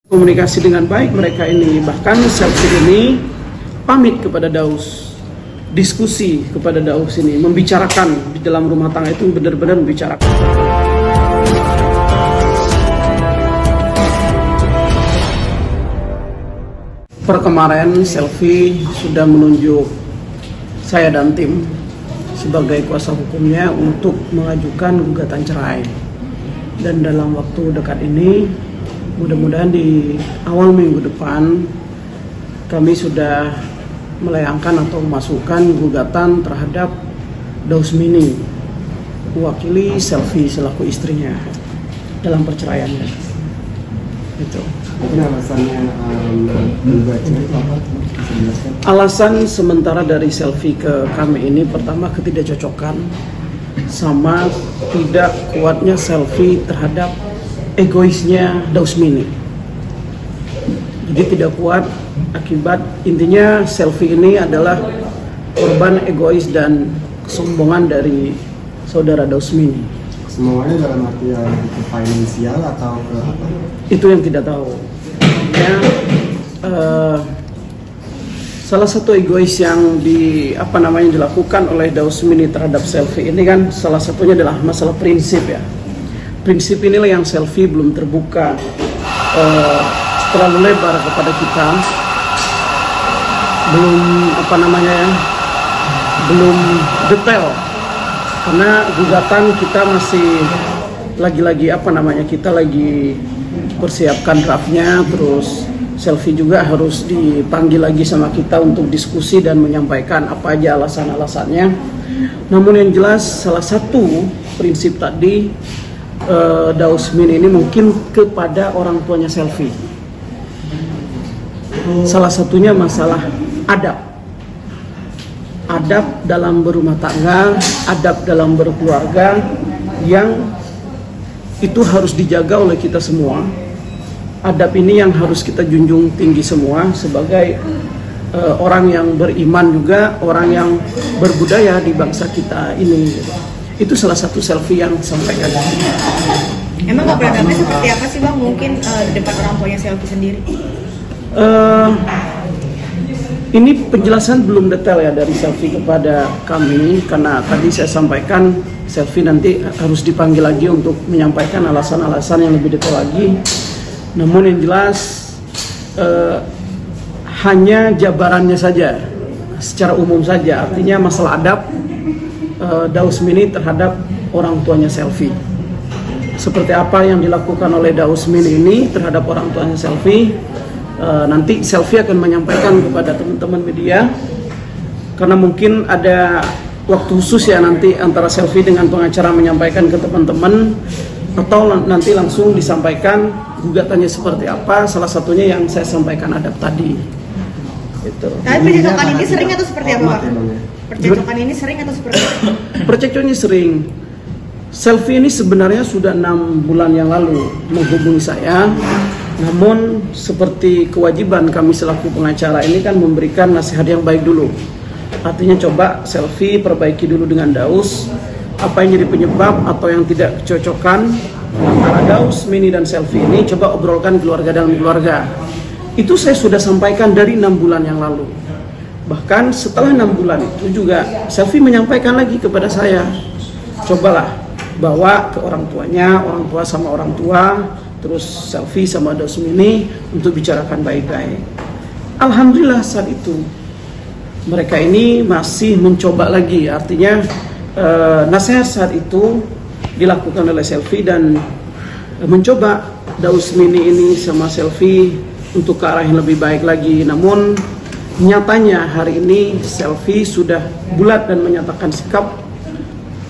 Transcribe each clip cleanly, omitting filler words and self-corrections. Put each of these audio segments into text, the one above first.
Komunikasi dengan baik mereka ini, bahkan Selfie ini pamit kepada Daus, diskusi kepada Daus ini, membicarakan di dalam rumah tangga itu benar-benar membicarakan. Per kemarin Selfie sudah menunjuk saya dan tim sebagai kuasa hukumnya untuk mengajukan gugatan cerai, dan dalam waktu dekat ini mudah-mudahan di awal minggu depan kami sudah melayangkan atau memasukkan gugatan terhadap Daus Mini, mewakili Selfie selaku istrinya dalam perceraiannya. Itu. Mungkin alasannya alasan sementara dari Selfie ke kami ini, pertama ketidakcocokan sama tidak kuatnya Selfie terhadap egoisnya Daus Mini. Jadi tidak kuat, akibat intinya Selfie ini adalah korban egois dan kesombongan dari saudara Daus Mini. Semuanya dalam artian ke finansial atau ke apa? Itu yang tidak tahu. Ya, salah satu egois yang dilakukan oleh Daus Mini terhadap Selfie ini kan salah satunya adalah masalah prinsip ya. Prinsip inilah yang Selfie belum terbuka terlalu lebar kepada kita, belum detail, karena gugatan kita masih kita lagi persiapkan draftnya, terus Selfie juga harus dipanggil lagi sama kita untuk diskusi dan menyampaikan apa aja alasan-alasannya. Namun yang jelas salah satu prinsip tadi Daus Mini ini mungkin kepada orang tuanya Selfie. Salah satunya masalah adab dalam berumah tangga, adab dalam berkeluarga yang itu harus dijaga oleh kita semua. Adab ini yang harus kita junjung tinggi semua sebagai orang yang beriman juga, orang yang berbudaya di bangsa kita ini. Itu salah satu Selfie yang sampaikan. Emang programnya seperti apa sih Bang? Mungkin di depan orang tuanya Selfie sendiri? Ini penjelasan belum detail ya dari Selfie kepada kami, karena tadi saya sampaikan Selfie nanti harus dipanggil lagi untuk menyampaikan alasan-alasan yang lebih detail lagi. Namun yang jelas hanya jabarannya saja, secara umum saja, artinya masalah adab Daus Mini terhadap orang tuanya Selfie. Seperti apa yang dilakukan oleh Daus Mini ini terhadap orang tuanya Selfie, nanti Selfie akan menyampaikan kepada teman-teman media, karena mungkin ada waktu khusus ya nanti antara Selfie dengan pengacara menyampaikan ke teman-teman, atau nanti langsung disampaikan gugatannya seperti apa. Salah satunya yang saya sampaikan adab tadi. Gitu. Tapi percekcokan ini sering atau seperti apa Pak? Percekcokan ini sering atau seperti apa? Percekcokannya sering. Selfie ini sebenarnya sudah 6 bulan yang lalu menghubungi saya. Namun seperti kewajiban kami selaku pengacara ini kan memberikan nasihat yang baik dulu. Artinya coba Selfie perbaiki dulu dengan Daus apa yang jadi penyebab atau yang tidak kecocokan antara Daus Mini dan Selfie ini, coba obrolkan keluarga dalam keluarga. Itu saya sudah sampaikan dari 6 bulan yang lalu. Bahkan setelah 6 bulan itu juga Selfie menyampaikan lagi kepada saya, cobalah bawa ke orang tuanya, orang tua sama orang tua, terus Selfie sama Daus Mini untuk bicarakan baik-baik. Alhamdulillah saat itu mereka ini masih mencoba lagi, artinya nasihat saat itu dilakukan oleh Selfie dan mencoba Daus Mini ini sama Selfie untuk ke arah yang lebih baik lagi. Namun nyatanya hari ini Selfie sudah bulat dan menyatakan sikap,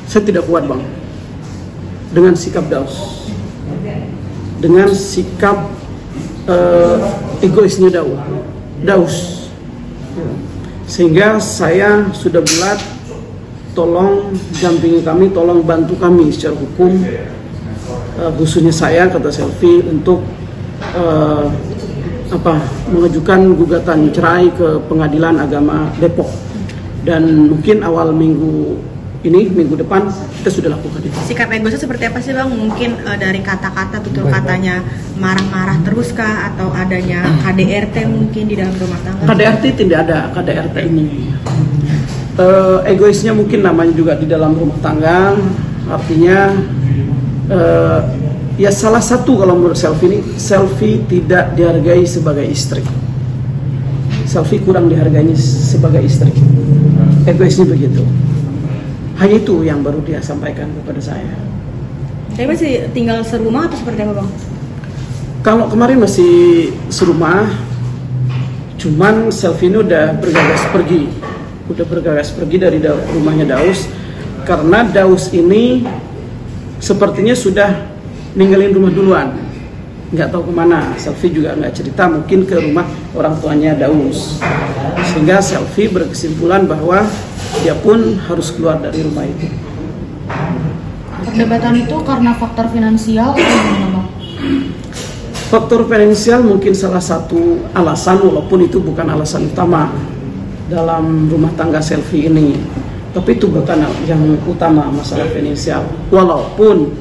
saya tidak kuat Bang dengan sikap Daus, dengan sikap egoisnya Daus, sehingga saya sudah bulat, tolong dampingi kami, tolong bantu kami secara hukum, khususnya saya, kata Selfie, untuk mengajukan gugatan cerai ke Pengadilan Agama Depok. Dan mungkin awal minggu ini minggu depan kita sudah lakukan itu. Sikap egoisnya seperti apa sih bang? Mungkin dari kata-kata, tutur katanya marah-marah terus kah? Atau adanya KDRT mungkin di dalam rumah tangga? KDRT tidak ada, KDRT ini. Egoisnya mungkin namanya juga di dalam rumah tangga, artinya ya salah satu kalau menurut Selfie tidak dihargai sebagai istri. Selfie kurang dihargainya sebagai istri. Egoisnya begitu. Hanya itu yang baru dia sampaikan kepada saya. Tapi masih tinggal serumah atau seperti apa bang? Kalau kemarin masih serumah, cuman Selfie ini udah bergegas pergi dari rumahnya Daus, karena Daus ini sepertinya sudah ninggalin rumah duluan, nggak tahu kemana. Selfie juga nggak cerita, mungkin ke rumah orang tuanya Daus, sehingga Selfie berkesimpulan bahwa dia pun harus keluar dari rumah itu. Perdebatan itu karena faktor finansial atau gimana bang? Faktor finansial mungkin salah satu alasan, walaupun itu bukan alasan utama dalam rumah tangga Selfie ini. Tapi itu bukan yang utama, masalah finansial. Walaupun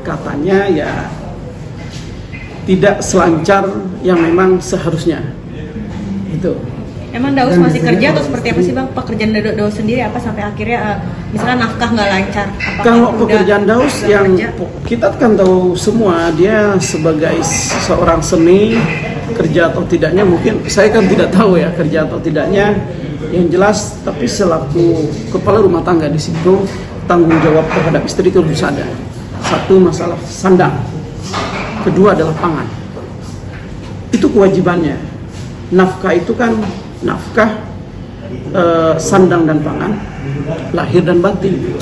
katanya ya tidak selancar yang memang seharusnya. Itu. Emang Daus masih kerja atau seperti apa sih bang? Pekerjaan Daus sendiri apa sampai akhirnya misalnya nafkah nggak lancar? Kalau pekerjaan Daus yang kita kan tahu semua, dia sebagai seorang seni, kerja atau tidaknya mungkin saya kan tidak tahu ya kerja atau tidaknya. Yang jelas, tapi selaku kepala rumah tangga di situ tanggung jawab terhadap istri itu harus ada. Satu, masalah sandang. Kedua adalah pangan. Itu kewajibannya. Nafkah itu kan nafkah, sandang dan pangan, lahir dan batin.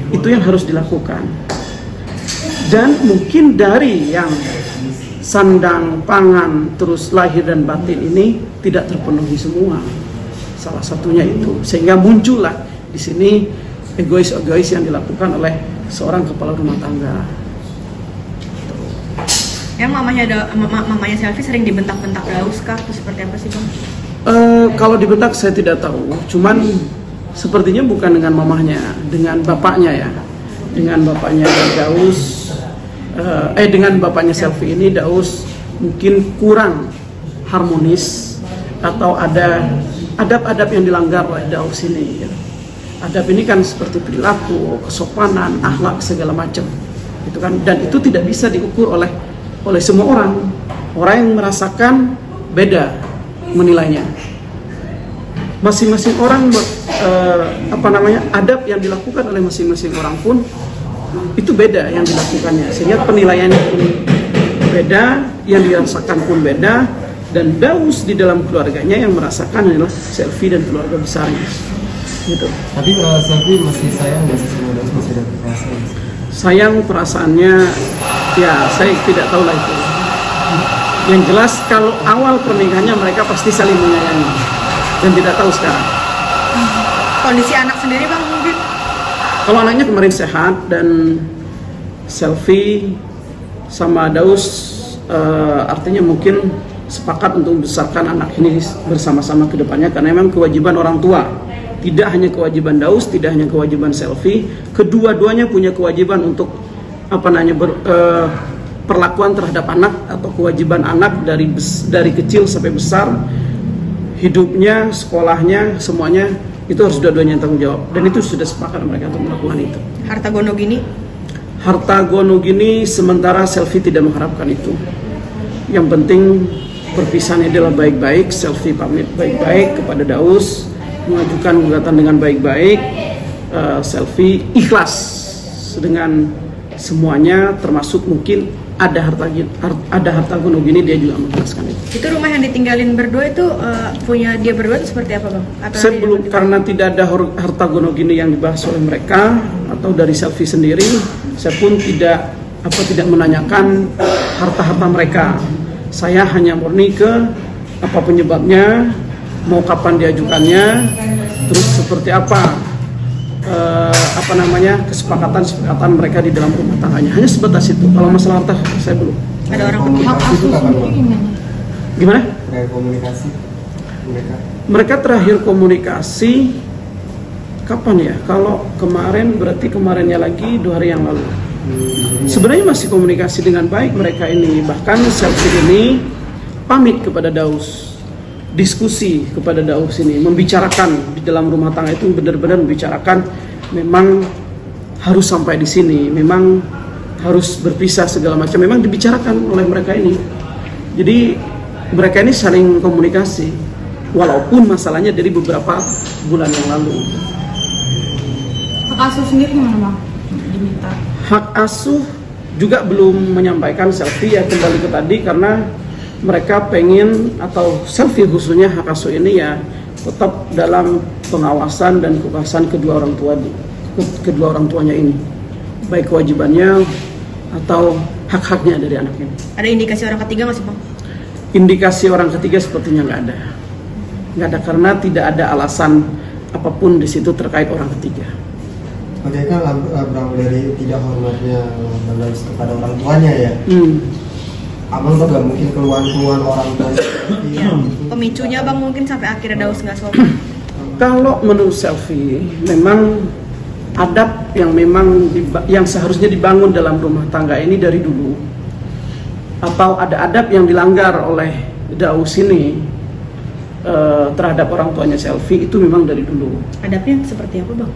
Itu yang harus dilakukan. Dan mungkin dari yang sandang, pangan, terus lahir dan batin ini tidak terpenuhi semua. Salah satunya itu, sehingga muncullah di sini egois yang dilakukan oleh seorang kepala rumah tangga. Yang mamanya Selfie sering dibentak-bentak Daus kah? Atau seperti apa sih bang? Kalau dibentak saya tidak tahu, cuman sepertinya bukan dengan mamahnya, dengan bapaknya ya, dengan bapaknya Daus, dengan bapaknya Selfie ini Daus mungkin kurang harmonis atau ada adab-adab yang dilanggar oleh Daus ini. Ya. Adab ini kan seperti perilaku, kesopanan, akhlak segala macam, itu kan, dan itu tidak bisa diukur oleh semua orang. Orang yang merasakan beda menilainya. Masing-masing orang adab yang dilakukan oleh masing-masing orang pun itu beda yang dilakukannya, sehingga penilaiannya pun beda, yang dirasakan pun beda. Dan Daus di dalam keluarganya yang merasakan adalah Selfie dan keluarga besarnya. Gitu. Tapi Selfie masih sayang nggak sih sama Daus, masih ada perasaan? Sayang perasaannya, ya saya tidak tahu lah itu. Yang jelas kalau awal pernikahannya mereka pasti saling menyayangi, dan tidak tahu sekarang. Kondisi anak sendiri bang mungkin? Kalau anaknya kemarin sehat dan Selfie sama Daus artinya mungkin sepakat untuk membesarkan anak ini bersama-sama ke depannya, karena memang kewajiban orang tua. Tidak hanya kewajiban Daus, tidak hanya kewajiban Selfie, kedua-duanya punya kewajiban untuk perlakuan terhadap anak atau kewajiban anak dari kecil sampai besar, hidupnya, sekolahnya, semuanya itu harus dua-duanya tanggung jawab, dan itu sudah sepakat mereka untuk melakukan itu. Harta gono gini? Harta gono gini sementara Selfie tidak mengharapkan itu. Yang penting perpisahannya adalah baik-baik. Selfie pamit baik-baik kepada Daus, mengajukan gugatan dengan baik-baik. Selfie ikhlas dengan semuanya, termasuk mungkin ada harta gono gini, dia juga mengikhlaskan itu. Itu rumah yang ditinggalin berdua itu punya dia berdua itu seperti apa bang? Atau saya belum, karena tidak ada harta gono gini yang dibahas oleh mereka atau dari Selfie sendiri, saya pun tidak menanyakan harta-harta mereka. Saya hanya murni ke apa penyebabnya, mau kapan diajukannya, terus seperti apa kesepakatan mereka di dalam rumah tangganya. Hanya sebatas itu. Kalau masalah harta saya belum. Ada orang Hak asuh sendiri gimana? Terakhir komunikasi Mereka terakhir komunikasi Kapan ya? Kalau kemarin berarti kemarinnya lagi 2 hari yang lalu. Sebenarnya masih komunikasi dengan baik mereka ini. Bahkan selfie ini pamit kepada Daus, diskusi kepada Daus ini, membicarakan di dalam rumah tangga itu benar-benar membicarakan memang harus sampai di sini, memang harus berpisah segala macam. Memang dibicarakan oleh mereka ini. Jadi mereka ini saling komunikasi, walaupun masalahnya dari beberapa bulan yang lalu. Hak asuh sendiri gimana Bang? Diminta. Hak asuh juga belum menyampaikan selfie ya, kembali ke tadi, karena mereka pengen, atau selfie khususnya hak asuh ini ya tetap dalam pengawasan dan kekuasaan kedua orang tuanya ini, baik kewajibannya atau hak-haknya dari anak ini. Ada indikasi orang ketiga nggak sih Bang? Indikasi orang ketiga sepertinya nggak ada karena tidak ada alasan apapun di situ terkait orang ketiga. Bagaimana berawal dari tidak hormatnya Daus kepada orang tuanya ya? Abang tuh gak mungkin keluhan orang tuanya. Iya. Pemicunya Bang mungkin sampai akhirnya Daus nggak sopan. Kalau menurut selfie, memang adab yang seharusnya dibangun dalam rumah tangga ini dari dulu, atau ada adab yang dilanggar oleh Daus ini terhadap orang tuanya selfie, itu memang dari dulu. Adabnya seperti apa Bang?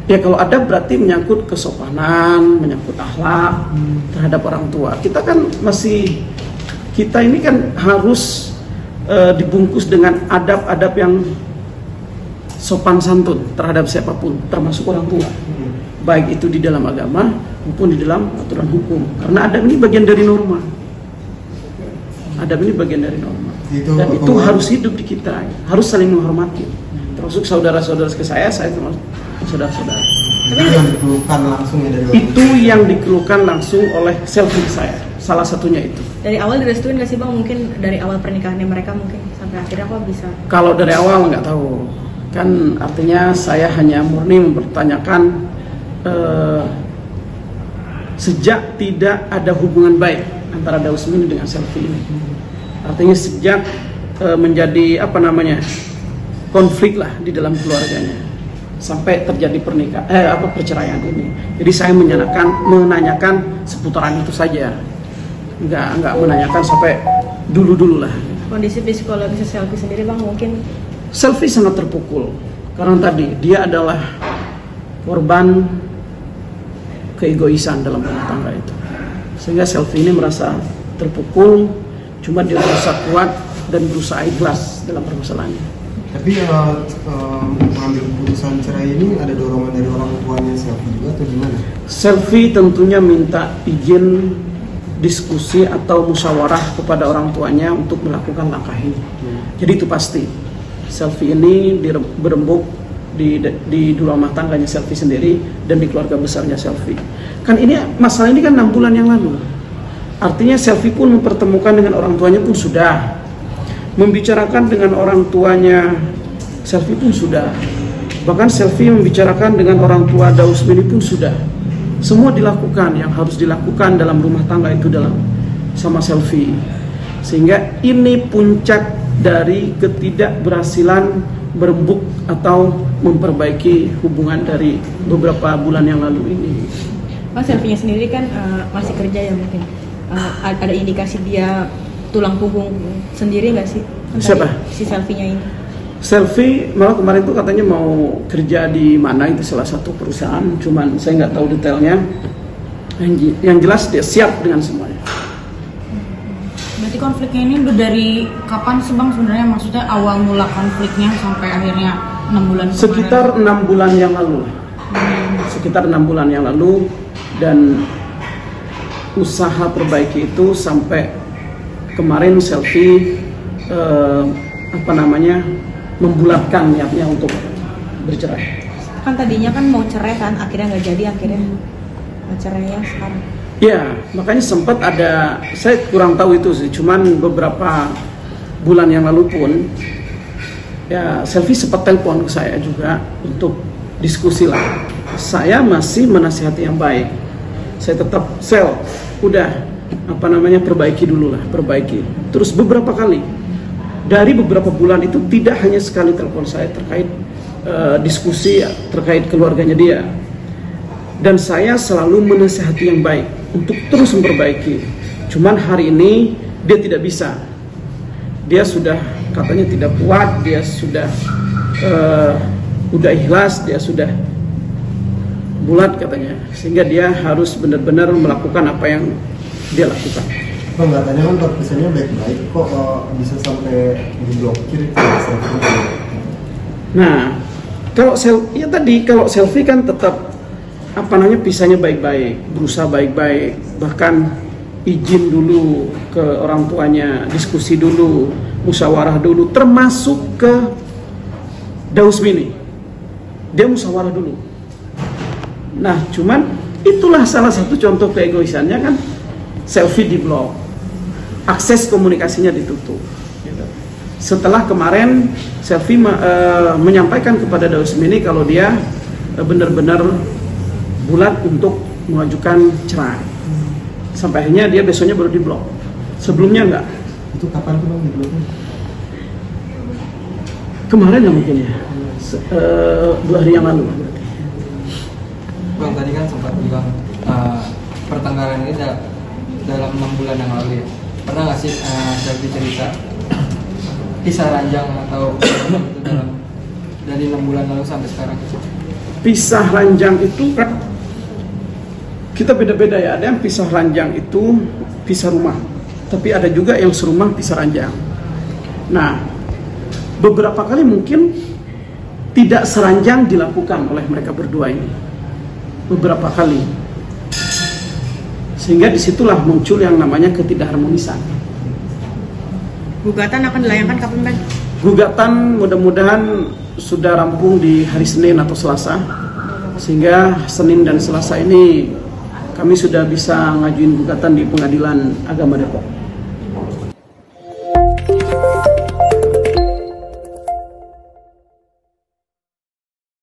Ya kalau adab berarti menyangkut kesopanan, menyangkut akhlak terhadap orang tua. Kita ini kan harus dibungkus dengan adab-adab yang sopan santun terhadap siapapun, termasuk orang tua. Baik itu di dalam agama maupun di dalam aturan hukum. Karena adab ini bagian dari norma. Adab ini bagian dari norma. Dan itu harus hidup di kita, harus saling menghormati. Termasuk saudara-saudara ke saya termasuk saudara-saudara. Itu yang dikeluhkan langsung ya dari itu yang dikeluhkan langsung oleh selfie saya, salah satunya itu. Dari awal direstuin nggak sih Bang? Mungkin dari awal pernikahannya mereka mungkin sampai akhirnya kok bisa? Kalau dari awal nggak tahu, kan artinya saya hanya murni mempertanyakan sejak tidak ada hubungan baik antara Daus ini dengan selfie ini. Artinya sejak menjadi konflik lah di dalam keluarganya sampai terjadi perceraian ini. Jadi saya menanyakan seputaran itu saja, nggak menanyakan sampai dulu lah. Kondisi psikologis selfie sendiri Bang mungkin? Selfie sangat terpukul karena tadi dia adalah korban keegoisan dalam rumah tangga itu, sehingga selfie ini merasa terpukul. Cuma dia berusaha kuat dan berusaha ikhlas dalam permasalahannya. Tapi mengambil keputusan cerai ini ada dorongan dari orang tuanya selfie juga atau gimana? Selfie tentunya minta izin, diskusi atau musyawarah kepada orang tuanya untuk melakukan langkah ini. Jadi itu pasti. Selfie ini berembuk di rumah tangganya selfie sendiri dan di keluarga besarnya selfie. Kan ini masalah ini kan 6 bulan yang lalu. Artinya selfie pun mempertemukan dengan orang tuanya pun sudah. Membicarakan dengan orang tuanya selfie pun sudah. Bahkan selfie membicarakan dengan orang tua Daus ini pun sudah. Semua dilakukan yang harus dilakukan dalam rumah tangga itu sama selfie. Sehingga ini puncak dari ketidakberhasilan berembuk atau memperbaiki hubungan dari beberapa bulan yang lalu ini. Mas selfie-nya sendiri kan masih kerja ya mungkin. Ada indikasi dia tulang punggung sendiri nggak sih? Siapa? Si selfie-nya ini. Selfie malah kemarin tuh katanya mau kerja di mana itu salah satu perusahaan, cuman saya nggak tahu detailnya. Yang jelas dia siap dengan semuanya. Berarti konfliknya ini udah dari kapan sih Bang sebenarnya, maksudnya awal mula konfliknya sampai akhirnya 6 bulan kemarin? Sekitar 6 bulan yang lalu. Sekitar 6 bulan yang lalu, dan usaha perbaiki itu sampai kemarin selfie membulatkan niatnya untuk bercerai. Kan tadinya kan mau cerai kan, akhirnya nggak jadi, akhirnya cerai ya sekarang. Ya, makanya sempat ada, saya kurang tahu itu sih, cuman beberapa bulan yang lalu pun ya selfie sempat telepon ke saya juga untuk diskusi lah. Saya masih menasihati yang baik. Saya tetap perbaiki dulu lah, perbaiki. Terus beberapa kali dari beberapa bulan itu tidak hanya sekali telepon saya terkait diskusi terkait keluarganya dia. Dan saya selalu menasihati yang baik untuk terus memperbaiki. Cuman hari ini dia tidak bisa. Dia sudah katanya tidak kuat, dia sudah udah ikhlas, dia sudah bulat katanya. Sehingga dia harus benar-benar melakukan apa yang dia lakukan. Bang, katanya kan pesannya baik-baik kok bisa sampai diblokir. Nah, kalau selfie kan tetap pisahnya baik-baik, berusaha baik-baik, bahkan izin dulu ke orang tuanya, diskusi dulu, musyawarah dulu, termasuk ke Dausmini. Dia musyawarah dulu. Nah, cuman itulah salah satu contoh keegoisannya kan, selfie di blok, akses komunikasinya ditutup. Setelah kemarin selfie menyampaikan kepada Dausmini kalau dia benar-benar bulat untuk mengajukan cerai. Sampai akhirnya dia besoknya baru diblok. Sebelumnya enggak. Itu kapan tuh Bang dibloknya? Kemarin ya mungkin ya. 2 hari yang lalu. Bang, tadi kan sempat bilang pertengkaran ini dalam 6 bulan yang lalu ya. Pernah nggak sih Selfie cerita kisah ranjang atau itu dari 6 bulan lalu sampai sekarang? Pisah ranjang itu kan kita beda-beda ya. Ada yang pisah ranjang itu pisah rumah, tapi ada juga yang serumah pisah ranjang. Nah, beberapa kali mungkin tidak seranjang dilakukan oleh mereka berdua ini, beberapa kali, sehingga disitulah muncul yang namanya ketidakharmonisan. Gugatan akan dilayangkan kapan, Bang? Gugatan mudah-mudahan sudah rampung di hari Senin atau Selasa, sehingga Senin dan Selasa ini kami sudah bisa ngajuin gugatan di Pengadilan Agama Depok.